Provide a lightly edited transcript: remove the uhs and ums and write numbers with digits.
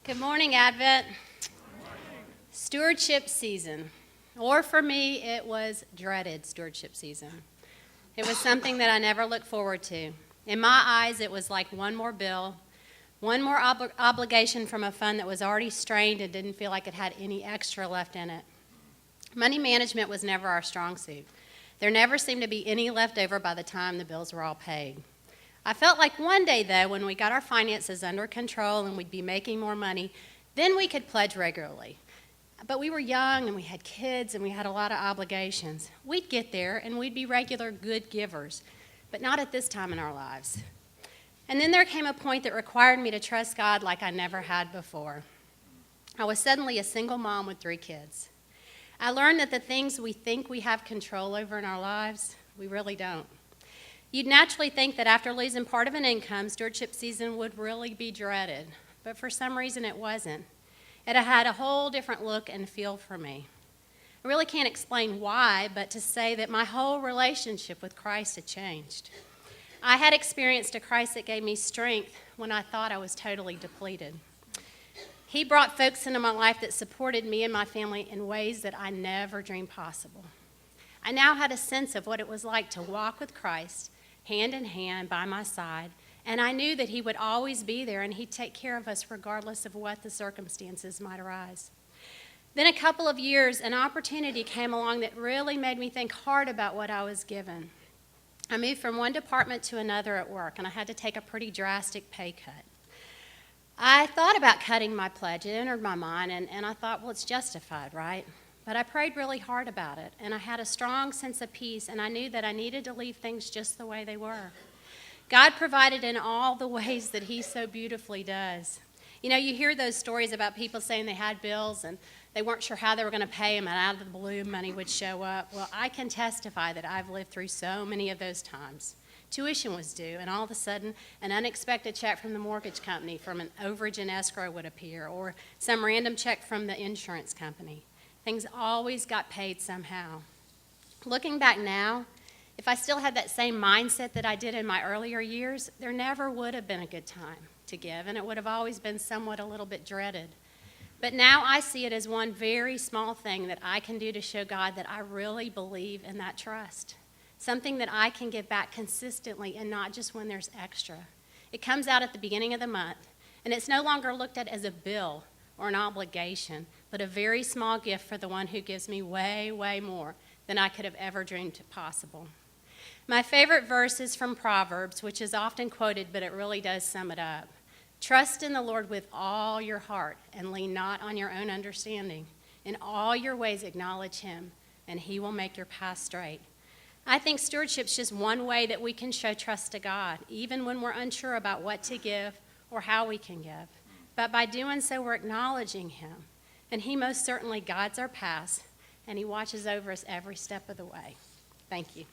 Good morning, Advent. Stewardship season. Or for me, it was dreaded stewardship season. It was something that I never looked forward to. In my eyes, it was like one more bill, one more obligation from a fund that was already strained and didn't feel like it had any extra left in it. Money management was never our strong suit. There never seemed to be any left over by the time the bills were all paid. I felt like one day, though, when we got our finances under control and we'd be making more money, then we could pledge regularly. But we were young and we had kids and we had a lot of obligations. We'd get there and we'd be regular good givers, but not at this time in our lives. And then there came a point that required me to trust God like I never had before. I was suddenly a single mom with 3 kids. I learned that the things we think we have control over in our lives, we really don't. You'd naturally think that after losing part of an income, stewardship season would really be dreaded, but for some reason it wasn't. It had a whole different look and feel for me. I really can't explain why, but to say that my whole relationship with Christ had changed. I had experienced a Christ that gave me strength when I thought I was totally depleted. He brought folks into my life that supported me and my family in ways that I never dreamed possible. I now had a sense of what it was like to walk with Christ, hand in hand by my side, and I knew that he would always be there and he'd take care of us regardless of what the circumstances might arise. Then a couple of years, an opportunity came along that really made me think hard about what I was given. I moved from one department to another at work, and I had to take a pretty drastic pay cut. I thought about cutting my pledge. It entered my mind, and I thought, well, it's justified, right? But I prayed really hard about it, and I had a strong sense of peace, and I knew that I needed to leave things just the way they were. God provided in all the ways that he so beautifully does. You know, you hear those stories about people saying they had bills and they weren't sure how they were going to pay them, and out of the blue money would show up. Well, I can testify that I've lived through so many of those times. Tuition was due, and all of a sudden, an unexpected check from the mortgage company from an overage in escrow would appear, or some random check from the insurance company. Things always got paid somehow. Looking back now, if I still had that same mindset that I did in my earlier years, there never would have been a good time to give, and it would have always been somewhat a little bit dreaded. But now I see it as one very small thing that I can do to show God that I really believe in that trust. Something that I can give back consistently and not just when there's extra. It comes out at the beginning of the month, and it's no longer looked at as a bill or an obligation, but a very small gift for the one who gives me way, way more than I could have ever dreamed possible. My favorite verse is from Proverbs, which is often quoted, but it really does sum it up. Trust in the Lord with all your heart and lean not on your own understanding. In all your ways acknowledge him, and he will make your path straight. I think stewardship's just one way that we can show trust to God, even when we're unsure about what to give or how we can give. But by doing so, we're acknowledging him, and he most certainly guides our paths, and he watches over us every step of the way. Thank you.